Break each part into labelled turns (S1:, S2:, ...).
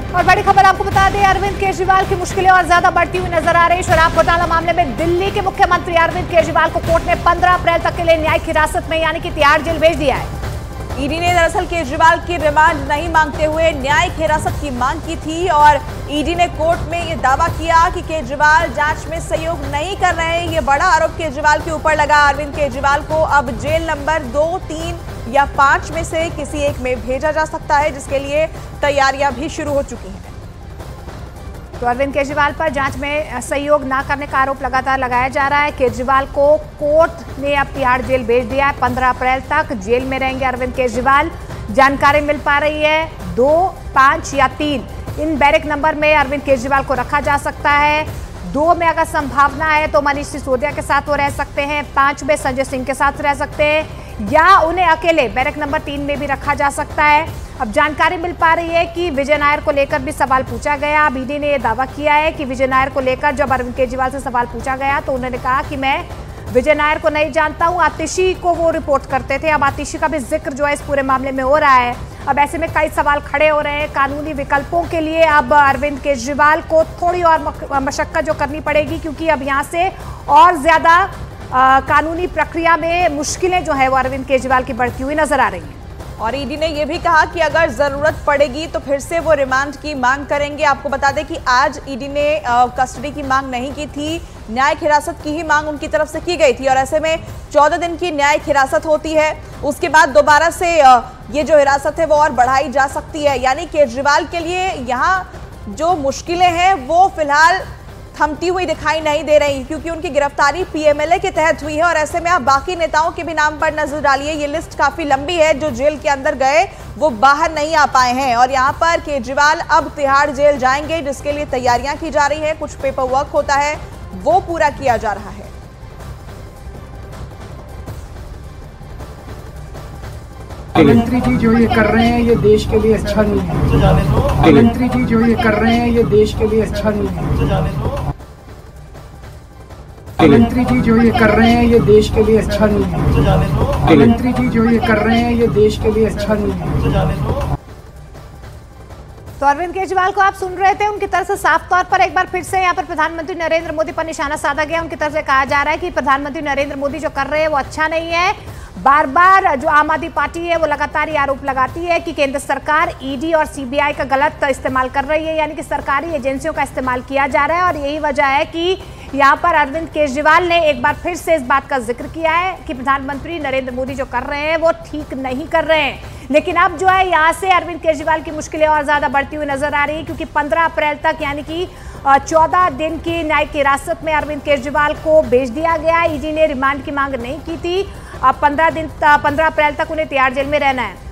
S1: और बड़ी खबर आपको बता दें, अरविंद केजरीवाल की मुश्किलें और ज्यादा बढ़ती हुई नजर आ रही। शराब घोटाला मामले में दिल्ली के मुख्यमंत्री अरविंद केजरीवाल को कोर्ट ने 15 अप्रैल तक के लिए न्यायिक हिरासत में यानी कि तिहाड़ जेल भेज दिया है।
S2: ईडी ने दरअसल केजरीवाल की रिमांड नहीं मांगते हुए न्यायिक हिरासत की मांग की थी और ईडी ने कोर्ट में ये दावा किया कि केजरीवाल जांच में सहयोग नहीं कर रहे हैं। ये बड़ा आरोप केजरीवाल के ऊपर लगा। अरविंद केजरीवाल को अब जेल नंबर 2, 3 या 5 में से किसी एक में भेजा जा सकता है, जिसके लिए तैयारियां भी शुरू हो चुकी हैं।
S1: तो अरविंद केजरीवाल पर जांच में सहयोग न करने का आरोप लगातार लगाया जा रहा है। केजरीवाल को कोर्ट ने अब तिहाड़ जेल भेज दिया है। 15 अप्रैल तक जेल में रहेंगे अरविंद केजरीवाल। जानकारी मिल पा रही है 2, 5 या 3 इन बैरक नंबर में अरविंद केजरीवाल को रखा जा सकता है। 2 में अगर संभावना है तो मनीष सिसोदिया के साथ वो रह सकते हैं, 5 में संजय सिंह के साथ रह सकते हैं या उन्हें अकेले बैरक नंबर 3 में भी रखा जा सकता है। अब जानकारी मिल पा रही है कि विजय नायर को लेकर भी सवाल पूछा गया। अब ईडी ने यह दावा किया है कि विजय नायर को लेकर जब अरविंद केजरीवाल से सवाल पूछा गया तो उन्होंने कहा कि मैं विजय नायर को नहीं जानता हूं, आतिशी को वो रिपोर्ट करते थे। अब आतिशी का भी जिक्र जो है इस पूरे मामले में हो रहा है। अब ऐसे में कई सवाल खड़े हो रहे हैं। कानूनी विकल्पों के लिए अब अरविंद केजरीवाल को थोड़ी और मशक्कत जो करनी पड़ेगी, क्योंकि अब यहाँ से और ज्यादा कानूनी प्रक्रिया में मुश्किलें जो है वो अरविंद केजरीवाल की बढ़ती हुई नजर आ रही हैं।
S2: और ईडी ने यह भी कहा कि अगर जरूरत पड़ेगी तो फिर से वो रिमांड की मांग करेंगे। आपको बता दें कि आज ईडी ने कस्टडी की मांग नहीं की थी, न्यायिक हिरासत की ही मांग उनकी तरफ से की गई थी और ऐसे में 14 दिन की न्यायिक हिरासत होती है। उसके बाद दोबारा से ये जो हिरासत है वो और बढ़ाई जा सकती है। यानी केजरीवाल के लिए यहाँ जो मुश्किलें हैं वो फिलहाल थमती हुई दिखाई नहीं दे रही, क्योंकि उनकी गिरफ्तारी पीएमएलए के तहत हुई है और ऐसे में आप बाकी नेताओं के भी नाम पर नजर डालिए। ये लिस्ट काफी लंबी है, जो जेल के अंदर गए वो बाहर नहीं आ पाए हैं और यहाँ पर केजरीवाल अब तिहाड़ जेल जाएंगे, जिसके लिए तैयारियां की जा रही है। कुछ पेपर वर्क होता है वो पूरा किया जा रहा है।
S3: मंत्री जी जो ये कर रहे हैं ये देश के लिए अच्छा नहीं है। मंत्री जी जो ये कर रहे हैं ये देश के लिए अच्छा नहीं है। मंत्री जी जो ये कर रहे हैं ये देश के लिए अच्छा नहीं है। मंत्री जी जो ये कर रहे हैं ये देश के लिए अच्छा नहीं है।
S1: तो अरविंद केजरीवाल को आप सुन रहे थे, उनकी तरफ से साफ तौर पर एक बार फिर से यहाँ पर प्रधानमंत्री नरेंद्र मोदी पर निशाना साधा गया। उनकी तरफ से कहा जा रहा है कि प्रधानमंत्री नरेंद्र मोदी जो कर रहे हैं वो अच्छा नहीं है। बार बार जो आम आदमी पार्टी है वो लगातार ये आरोप लगाती है कि केंद्र सरकार ईडी और सीबीआई का गलत इस्तेमाल कर रही है, यानी कि सरकारी एजेंसियों का इस्तेमाल किया जा रहा है और यही वजह है कि यहाँ पर अरविंद केजरीवाल ने एक बार फिर से इस बात का जिक्र किया है कि प्रधानमंत्री नरेंद्र मोदी जो कर रहे हैं वो ठीक नहीं कर रहे हैं। लेकिन अब जो है यहाँ से अरविंद केजरीवाल की मुश्किलें और ज्यादा बढ़ती हुई नजर आ रही है, क्योंकि 15 अप्रैल तक यानी कि 14 दिन की न्यायिक हिरासत में अरविंद केजरीवाल को भेज दिया गया। ईडी ने रिमांड की मांग नहीं की थी। अब 15 अप्रैल तक उन्हें तिहाड़ जेल में रहना है।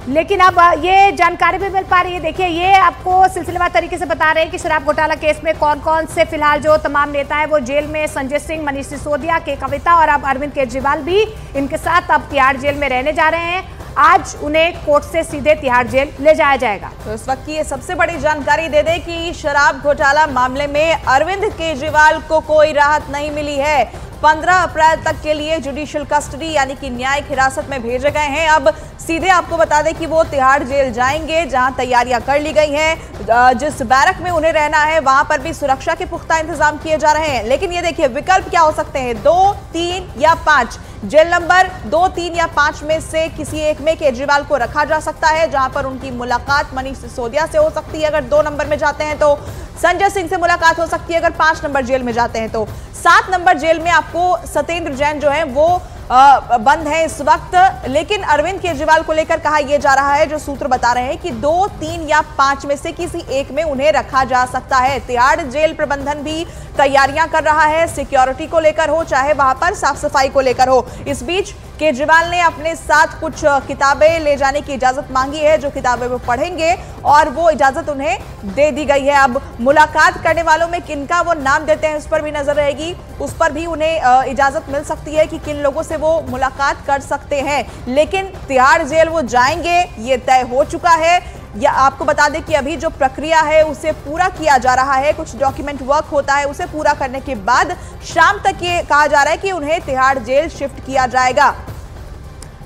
S1: लेकिन अब ये जानकारी भी मिल पा रही है। देखिए, ये आपको सिलसिलेवार तरीके से बता रहे हैं कि शराब घोटाला केस में कौन कौन से फिलहाल जो तमाम नेता है वो जेल में, संजय सिंह, मनीष सिसोदिया, के कविता और अब अरविंद केजरीवाल भी इनके साथ अब तिहाड़ जेल में रहने जा रहे हैं। आज उन्हें कोर्ट से सीधे तिहाड़ जेल ले जाया जाएगा।
S2: तो इस वक्त की ये सबसे बड़ी जानकारी दे दें कि शराब घोटाला मामले में अरविंद केजरीवाल को कोई राहत नहीं मिली है। 15 अप्रैल तक के लिए जुडिशियल कस्टडी यानी कि न्यायिक हिरासत में भेजे गए हैं। अब सीधे आपको बता दें कि वो तिहाड़ जेल जाएंगे, जहां तैयारियां कर ली गई हैं। जिस बैरक में उन्हें रहना है वहां पर भी सुरक्षा के पुख्ता इंतजाम किए जा रहे हैं। लेकिन ये देखिए, विकल्प क्या हो सकते हैं, 2, 3 या 5। जेल नंबर 2, 3 या 5 में से किसी एक में केजरीवाल को रखा जा सकता है, जहां पर उनकी मुलाकात मनीष सिसोदिया से हो सकती है अगर 2 नंबर में जाते हैं तो, संजय सिंह से मुलाकात हो सकती है अगर 5 नंबर जेल में जाते हैं तो। 7 नंबर जेल में आपको सत्येंद्र जैन जो है वो बंद है इस वक्त। लेकिन अरविंद केजरीवाल को लेकर कहा यह जा रहा है, जो सूत्र बता रहे हैं कि 2, 3 या 5 में से किसी एक में उन्हें रखा जा सकता है। तिहाड़ जेल प्रबंधन भी तैयारियां कर रहा है, सिक्योरिटी को लेकर हो चाहे वहां पर साफ सफाई को लेकर हो। इस बीच केजरीवाल ने अपने साथ कुछ किताबें ले जाने की इजाजत मांगी है, जो किताबें वो पढ़ेंगे और वो इजाजत उन्हें दे दी गई है। अब मुलाकात करने वालों में किनका वो नाम देते हैं उस पर भी नजर रहेगी, उस पर भी उन्हें इजाजत मिल सकती है कि किन लोगों से वो मुलाकात कर सकते हैं। लेकिन तिहाड़ जेल वो जाएंगे ये तय हो चुका है। या आपको बता दें कि अभी जो प्रक्रिया है उसे पूरा किया जा रहा है, कुछ डॉक्यूमेंट वर्क होता है, उसे पूरा करने के बाद शाम तक ये कहा जा रहा है कि उन्हें तिहाड़ जेल शिफ्ट किया जाएगा।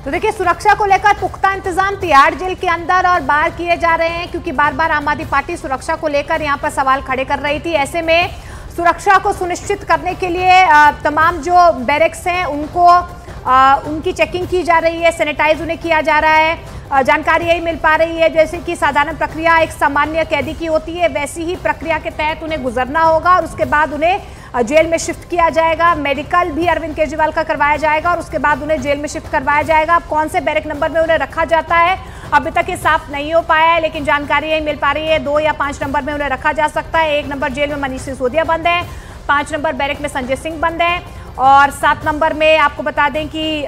S1: तो देखिए, सुरक्षा को लेकर पुख्ता इंतजाम तिहाड़ जेल के अंदर और बाहर किए जा रहे हैं, क्योंकि बार बार आम आदमी पार्टी सुरक्षा को लेकर यहां पर सवाल खड़े कर रही थी। ऐसे में सुरक्षा को सुनिश्चित करने के लिए तमाम जो बैरक्स हैं उनकी चेकिंग की जा रही है, सैनिटाइज उन्हें किया जा रहा है। जानकारी यही मिल पा रही है जैसे कि साधारण प्रक्रिया एक सामान्य कैदी की होती है, वैसी ही प्रक्रिया के तहत उन्हें गुजरना होगा और उसके बाद उन्हें जेल में शिफ्ट किया जाएगा। मेडिकल भी अरविंद केजरीवाल का करवाया जाएगा और उसके बाद उन्हें जेल में शिफ्ट करवाया जाएगा। अब कौन से बैरक नंबर में उन्हें रखा जाता है अभी तक ये साफ नहीं हो पाया है, लेकिन जानकारी यही मिल पा रही है 2 या 5 नंबर में उन्हें रखा जा सकता है। 1 नंबर जेल में मनीष सिसोदिया बंद है, 5 नंबर बैरक में संजय सिंह बंद है और 7 नंबर में आपको बता दें कि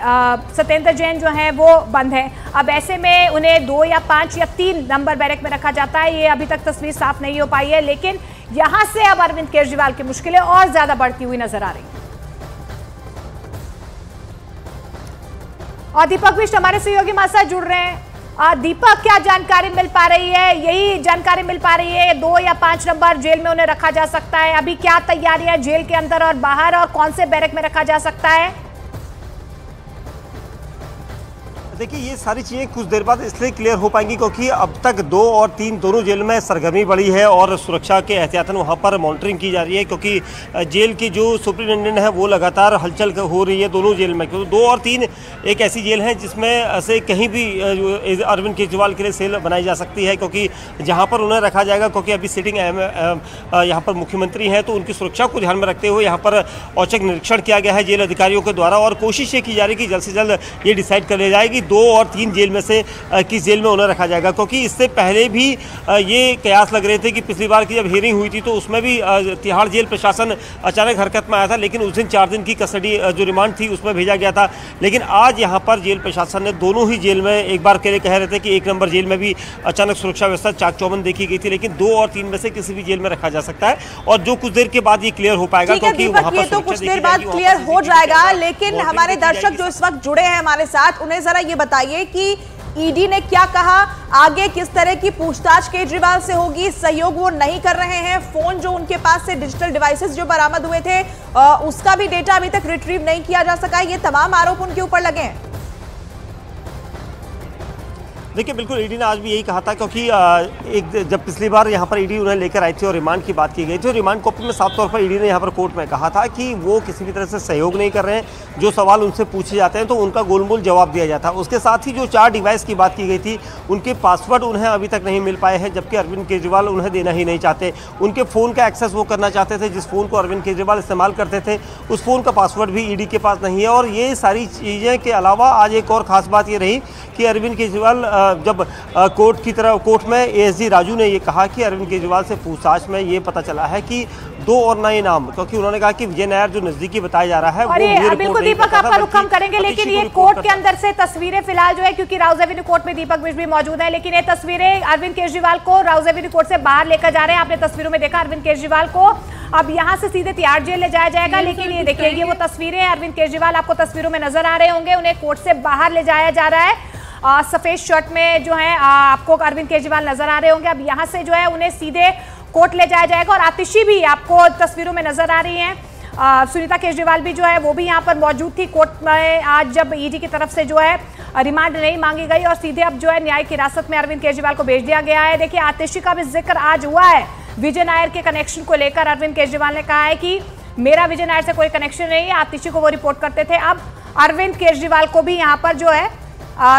S1: सत्येंद्र जैन जो है वो बंद है। अब ऐसे में उन्हें 2 या 5 या 3 नंबर बैरक में रखा जाता है। ये अभी तक तस्वीर साफ नहीं हो पाई है, लेकिन यहां से अब अरविंद केजरीवाल की मुश्किलें और ज्यादा बढ़ती हुई नजर आ रही हैं। और दीपक बिष्ट हमारे सहयोगी हमारे साथ जुड़ रहे हैं। दीपक, क्या जानकारी मिल पा रही है? यही जानकारी मिल पा रही है 2 या 5 नंबर जेल में उन्हें रखा जा सकता है। अभी क्या तैयारियां जेल के अंदर और बाहर, और कौन से बैरक में रखा जा सकता है?
S4: देखिए, ये सारी चीज़ें कुछ देर बाद इसलिए क्लियर हो पाएंगी क्योंकि अब तक 2 और 3 दोनों जेल में सरगर्मी बढ़ी है और सुरक्षा के एहतियातन वहाँ पर मॉनिटरिंग की जा रही है, क्योंकि जेल की जो सुपरिटेंडेंट है वो लगातार हलचल हो रही है दोनों जेल में। क्योंकि 2 और 3 एक ऐसी जेल है जिसमें से कहीं भी अरविंद केजरीवाल के लिए सेल बनाई जा सकती है, क्योंकि जहाँ पर उन्हें रखा जाएगा, क्योंकि अभी सिटिंग यहाँ पर मुख्यमंत्री हैं, तो उनकी सुरक्षा को ध्यान में रखते हुए यहाँ पर औचक निरीक्षण किया गया है जेल अधिकारियों के द्वारा और कोशिश ये की जा रही है कि जल्द से जल्द ये डिसाइड कर लिया जाए कि 2 और 3 जेल में से किस जेल में उन्हें रखा जाएगा। क्योंकि इससे पहले भी ये कयास लग रहे थे कि पिछली बार की जब हियरिंग हुई थी तो उसमें भी तिहाड़ जेल प्रशासन अचानक हरकत में आया था, लेकिन उस दिन 4 दिन की कस्टडी जो रिमांड थी उसमें भेजा गया था। लेकिन आज यहाँ पर जेल प्रशासन ने दोनों ही जेल में एक बार के लिए कह रहे थे कि 1 नंबर जेल में भी अचानक सुरक्षा व्यवस्था चाक चौबंद देखी गई थी, लेकिन 2 और 3 में से किसी भी जेल में रखा जा सकता है और जो कुछ देर के बाद ये क्लियर हो पाएगा, क्योंकि वहाँ पर
S2: तो कुछ देर बाद क्लियर हो जाएगा। लेकिन हमारे दर्शक जो इस वक्त जुड़े हैं हमारे साथ, उन्हें जरा ये बताइए कि ईडी ने क्या कहा, आगे किस तरह की पूछताछ केजरीवाल से होगी, सहयोग वो नहीं कर रहे हैं, फोन जो उनके पास से डिजिटल डिवाइसेस जो बरामद हुए थे उसका भी डेटा अभी तक रिट्रीव नहीं किया जा सका, ये तमाम आरोप उनके ऊपर लगे हैं।
S4: देखिए, बिल्कुल ईडी ने आज भी यही कहा था, क्योंकि जब पिछली बार यहाँ पर ईडी उन्हें लेकर आई थी और रिमांड की बात की गई थी, रिमांड कॉपी में साफ तौर पर ईडी ने यहाँ पर कोर्ट में कहा था कि वो किसी भी तरह से सहयोग नहीं कर रहे हैं, जो सवाल उनसे पूछे जाते हैं तो उनका गोलमोल जवाब दिया जाता है। उसके साथ ही जो 4 डिवाइस की बात की गई थी उनके पासवर्ड उन्हें अभी तक नहीं मिल पाए हैं, जबकि अरविंद केजरीवाल उन्हें देना ही नहीं चाहते। उनके फ़ोन का एक्सेस वो करना चाहते थे, जिस फ़ोन को अरविंद केजरीवाल इस्तेमाल करते थे उस फ़ोन का पासवर्ड भी ईडी के पास नहीं है। और ये सारी चीज़ें के अलावा आज एक और ख़ास बात ये रही कि अरविंद केजरीवाल जब कोर्ट में एएसजी राजू ने ये कहा कि अरविंद केजरीवाल से पूछताछ में ये पता चला है कि 2 और नए नाम, क्योंकि उन्होंने कहा कि विजय नायर जो नजदीकी बताया जा रहा है
S1: और ये बिल्कुल दीपक आपका रुख हम करेंगे, लेकिन ये कोर्ट के अंदर से तस्वीरें फिलहाल जो है, क्योंकि राउज एवेन्यू कोर्ट में दीपक बिष्ट भी मौजूद है, लेकिन ये तस्वीरें अरविंद केजरीवाल को राउज एवेन्यू कोर्ट से बाहर लेकर जा रहे हैं। आपने तस्वीरों में देखा अरविंद केजरीवाल को अब यहाँ से सीधे तिहाड़ जेल ले जाया जाएगा, लेकिन ये देखिए ये वो तस्वीरें अरविंद केजरीवाल आपको तस्वीरों में नजर आ रहे होंगे, उन्हें कोर्ट से बाहर ले जाया जा रहा है। सफेद शर्ट में जो है आपको अरविंद केजरीवाल नजर आ रहे होंगे। अब यहाँ से जो है उन्हें सीधे कोर्ट ले जाया जाएगा और आतिशी भी आपको तस्वीरों में नजर आ रही हैं। सुनीता केजरीवाल भी जो है वो भी यहाँ पर मौजूद थी कोर्ट में आज जब ईडी की तरफ से जो है रिमांड नहीं मांगी गई और सीधे अब जो है न्यायिक हिरासत में अरविंद केजरीवाल को भेज दिया गया है। देखिए, आतिशी का भी जिक्र आज हुआ है विजय नायर के कनेक्शन को लेकर। अरविंद केजरीवाल ने कहा है कि मेरा विजय नायर से कोई कनेक्शन नहीं है, आतिशी को वो रिपोर्ट करते थे। अब अरविंद केजरीवाल को भी यहाँ पर जो है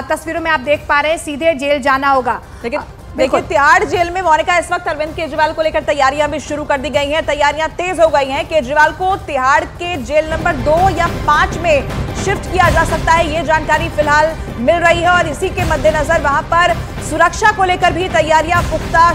S1: तस्वीरों में आप देख पा रहे हैं सीधे जेल जाना होगा।
S2: लेकिन देखिए, तिहाड़ जेल में मोनिका इस वक्त अरविंद केजरीवाल को लेकर तैयारियां भी शुरू कर दी गई हैं, तैयारियां तेज हो गई हैं। केजरीवाल को तिहाड़ के जेल नंबर 2 या 5 में शिफ्ट किया जा सकता है, ये जानकारी फिलहाल मिल रही है और इसी के मद्देनजर वहां पर सुरक्षा को लेकर भी तैयारियां पुख्ता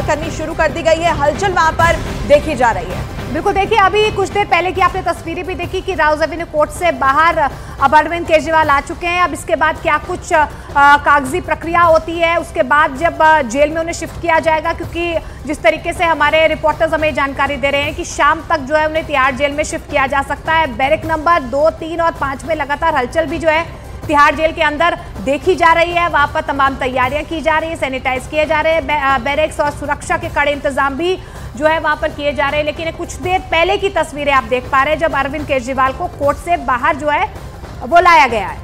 S2: करनी शुरू कर दी गई है। हलचल वहां पर देखी जा रही है।
S1: बिल्कुल, देखिए अभी कुछ देर पहले की आपने तस्वीरें भी देखी कि राउज एवेन्यू कोर्ट से बाहर अब अरविंद केजरीवाल आ चुके हैं। अब इसके बाद क्या कुछ कागजी प्रक्रिया होती है, उसके बाद जब जेल में उन्हें शिफ्ट किया जाएगा, क्योंकि जिस तरीके से हमारे रिपोर्टर्स हमें जानकारी दे रहे हैं कि शाम तक जो है उन्हें तिहाड़ जेल में शिफ्ट किया जा सकता है। बैरक नंबर 2, 3 और 5 में लगातार हलचल भी जो है तिहाड़ जेल के अंदर देखी जा रही है। वहां पर तमाम तैयारियां की जा रही है, सैनिटाइज किए जा रहे हैं बैरक्स और सुरक्षा के कड़े इंतजाम भी जो है वहां पर किए जा रहे हैं। लेकिन कुछ देर पहले की तस्वीरें आप देख पा रहे हैं जब अरविंद केजरीवाल को कोर्ट से बाहर जो है वो लाया गया है।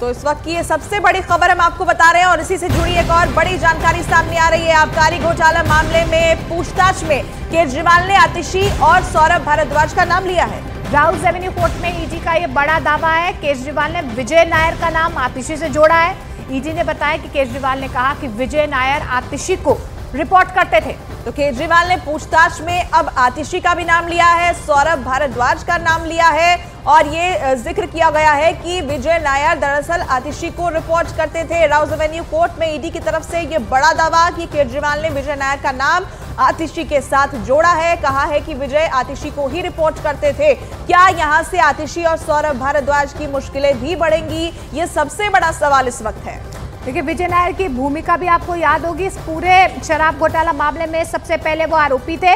S2: तो इस वक्त की ये सबसे बड़ी खबर हम आपको बता रहे हैं और इसी से जुड़ी एक और बड़ी जानकारी सामने आ रही है। आबकारी घोटाला मामले में पूछताछ में केजरीवाल ने आतिशी और सौरभ भारद्वाज का नाम लिया है।
S1: राउज एवेन्यू कोर्ट में ईडी का ये बड़ा दावा है। केजरीवाल ने विजय नायर का नाम आतिशी से जोड़ा है। ईडी ने बताया कि केजरीवाल ने कहा कि विजय नायर आतिशी को रिपोर्ट करते थे।
S2: तो केजरीवाल ने पूछताछ में अब आतिशी का भी नाम लिया है, सौरभ भारद्वाज का नाम लिया है और ये जिक्र किया गया है कि विजय नायर दरअसल आतिशी को रिपोर्ट करते थे। राउज एवेन्यू कोर्ट में ईडी की तरफ से ये बड़ा दावा कि केजरीवाल ने विजय नायर का नाम आतिशी के साथ जोड़ा है। कहा है कि विजय आतिशी को ही रिपोर्ट करते थे। क्या यहां से आतिशी और सौरभ भारद्वाज की मुश्किलें भी बढ़ेंगी, ये सबसे बड़ा सवाल इस वक्त है।
S1: देखिए, विजय नायर की भूमिका भी आपको याद होगी। इस पूरे शराब घोटाला मामले में सबसे पहले वो आरोपी थे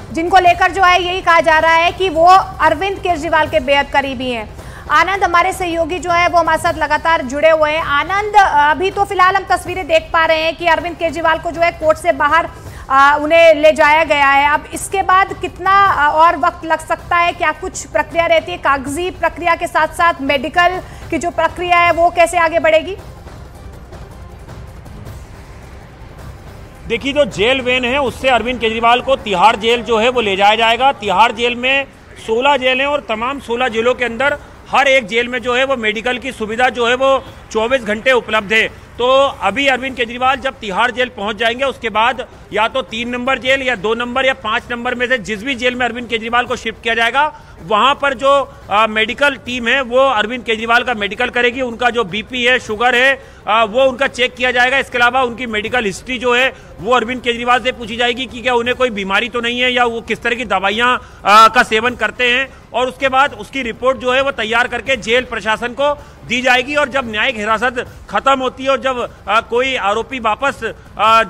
S1: जिनको लेकर जो है यही कहा जा रहा है कि वो अरविंद केजरीवाल के बेहद करीबी हैं। आनंद हमारे सहयोगी जो है वो हमारे साथ लगातार जुड़े हुए हैं। आनंद, अभी तो फिलहाल हम तस्वीरें देख पा रहे हैं कि अरविंद केजरीवाल को जो है कोर्ट से बाहर उन्हें ले जाया गया है। अब इसके बाद कितना और वक्त लग सकता है? क्या कुछ प्रक्रिया रहती है? कागजी प्रक्रिया के साथ साथ मेडिकल की जो प्रक्रिया है वो कैसे आगे बढ़ेगी?
S5: देखिए, जो जेल वेन है उससे अरविंद केजरीवाल को तिहाड़ जेल जो है वो ले जाया जाएगा। तिहाड़ जेल में 16 जेल हैं और तमाम 16 जेलों के अंदर हर एक जेल में जो है वो मेडिकल की सुविधा जो है वो 24 घंटे उपलब्ध है। तो अभी अरविंद केजरीवाल जब तिहाड़ जेल पहुंच जाएंगे उसके बाद या तो 3 नंबर जेल या 2 नंबर या 5 नंबर में से जिस भी जेल में अरविंद केजरीवाल को शिफ्ट किया जाएगा वहां पर जो मेडिकल टीम है वो अरविंद केजरीवाल का मेडिकल करेगी। उनका जो बीपी है, शुगर है, वो उनका चेक किया जाएगा। इसके अलावा उनकी मेडिकल हिस्ट्री जो है वो अरविंद केजरीवाल से पूछी जाएगी कि क्या उन्हें कोई बीमारी तो नहीं है या वो किस तरह की दवाइयां का सेवन करते हैं और उसके बाद उसकी रिपोर्ट जो है वो तैयार करके जेल प्रशासन को दी जाएगी। और जब न्यायिक हिरासत खत्म होती है और जब कोई आरोपी वापस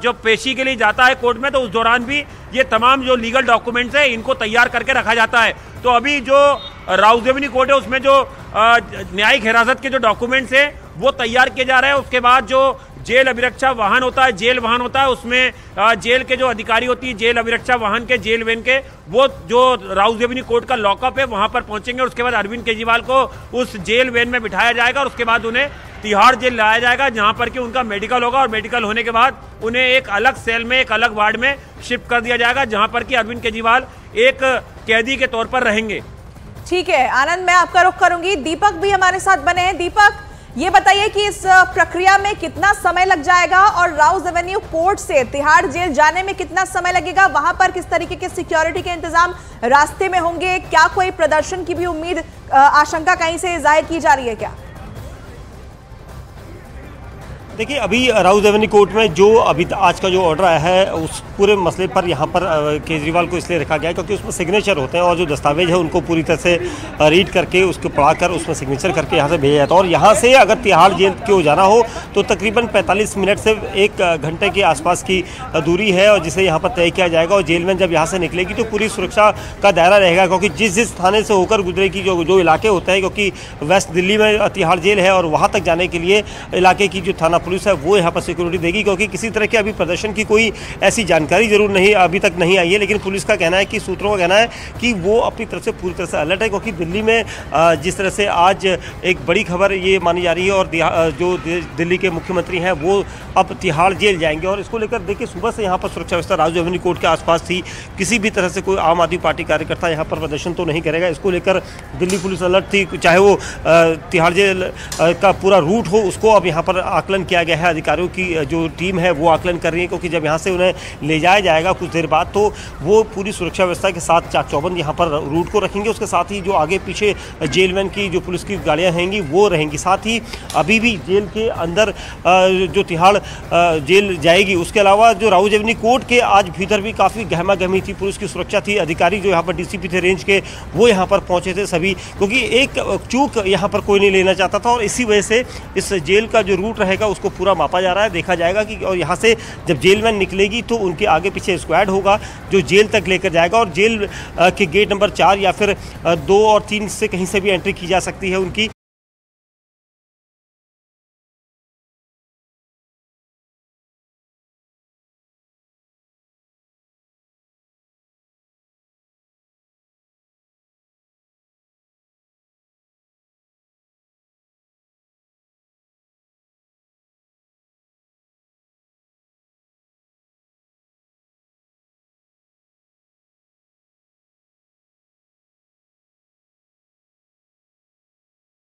S5: जो पेशी के लिए जाता है कोर्ट में तो उस दौरान भी ये तमाम जो लीगल डॉक्यूमेंट्स है इनको तैयार करके रखा जाता है। तो अभी जो राउज एवेन्यू कोर्ट है उसमें जो न्यायिक हिरासत के जो डॉक्यूमेंट्स है वो तैयार किए जा रहे हैं। उसके बाद जो जेल अभिरक्षा वाहन होता है, जेल वाहन होता है, उसमें जेल के जो अधिकारी होती है जेल अभिरक्षा वाहन के, जेल वेन के, वो जो राउज एवेन्यू कोर्ट का लॉकअप है वहां पर पहुंचेंगे। उसके बाद अरविंद केजरीवाल को उस जेल वेन में बिठाया जाएगा और उसके बाद उन्हें तिहाड़ जेल लाया जाएगा जहां पर कि उनका मेडिकल होगा और मेडिकल होने के बाद उन्हें एक अलग सेल में, एक अलग वार्ड में शिफ्ट कर दिया जाएगा जहां पर कि अरविंद केजरीवाल एक कैदी के तौर पर रहेंगे।
S2: ठीक है आनंद, मैं आपका रुख करूंगी। दीपक भी हमारे साथ बने हैं। दीपक, ये बताइए कि इस प्रक्रिया में कितना समय लग जाएगा और राउज एवेन्यू कोर्ट से तिहाड़ जेल जाने में कितना समय लगेगा? वहां पर किस तरीके के सिक्योरिटी के इंतजाम रास्ते में होंगे? क्या कोई प्रदर्शन की भी उम्मीद, आशंका कहीं से जाहिर की जा रही है क्या?
S4: देखिए, अभी राउज एवेन्यू कोर्ट में जो अभी आज का जो ऑर्डर आया है उस पूरे मसले पर यहाँ पर केजरीवाल को इसलिए रखा गया है क्योंकि उसमें सिग्नेचर होते हैं और जो दस्तावेज है उनको पूरी तरह से रीड करके उसको पढ़ाकर उसमें सिग्नेचर करके यहाँ से भेजा जाता है। और यहाँ से अगर तिहाड़ जेल को जाना हो तो तकरीबन 45 मिनट से 1 घंटे के आसपास की दूरी है और जिसे यहाँ पर तय किया जाएगा। और जेल में जब यहाँ से निकलेगी तो पूरी सुरक्षा का दायरा रहेगा क्योंकि जिस थाने से होकर गुजरेगी, जो इलाके होते हैं, क्योंकि वेस्ट दिल्ली में तिहाड़ जेल है और वहाँ तक जाने के लिए इलाके की जो थाना पुलिस है वो यहाँ पर सिक्योरिटी देगी क्योंकि किसी तरह के अभी प्रदर्शन की कोई ऐसी जानकारी जरूर नहीं अभी तक नहीं आई है। लेकिन पुलिस का कहना है कि सूत्रों का कहना है कि वो अपनी तरफ से पूरी तरह से अलर्ट है क्योंकि दिल्ली में जिस तरह से आज एक बड़ी खबर ये मानी जा रही है और जो दिल्ली के मुख्यमंत्री हैं वो अब तिहाड़ जेल जाएंगे। और इसको लेकर देखिए सुबह से यहाँ पर सुरक्षा व्यवस्था राउज एवेन्यू कोर्ट के आसपास थी। किसी भी तरह से कोई आम आदमी पार्टी कार्यकर्ता यहाँ पर प्रदर्शन तो नहीं करेगा, इसको लेकर दिल्ली पुलिस अलर्ट थी। चाहे वो तिहाड़ जेल का पूरा रूट हो उसको अब यहाँ पर आकलन किया गया है। अधिकारियों की जो टीम है वो आकलन कर रही है क्योंकि जब यहाँ से उन्हें ले जाया जाएगा कुछ देर बाद तो वो पूरी सुरक्षा व्यवस्था के साथ चाक चौबंद यहाँ पर रूट को रखेंगे। उसके साथ ही जो आगे पीछे जेल वैन की जो पुलिस की गाड़ियाँ रहेंगी वो रहेंगी। साथ ही अभी भी जेल के अंदर जो तिहाड़ जेल जाएगी उसके अलावा जो राउज एवेन्यू कोर्ट के आज भीतर भी काफ़ी गहमा गहमी थी, पुलिस की सुरक्षा थी। अधिकारी जो यहाँ पर डीसीपी थे रेंज के वो यहाँ पर पहुँचे थे सभी, क्योंकि एक चूक यहाँ पर कोई नहीं लेना चाहता था और इसी वजह से इस जेल का जो रूट रहेगा उसको पूरा मापा जा रहा है। देखा जाएगा कि और यहाँ से जब जेल वैन निकलेगी तो उनके आगे पीछे स्क्वाड होगा जो जेल तक लेकर जाएगा और जेल के गेट नंबर 4 या फिर 2 और 3 से कहीं से भी एंट्री की जा सकती है उनकी।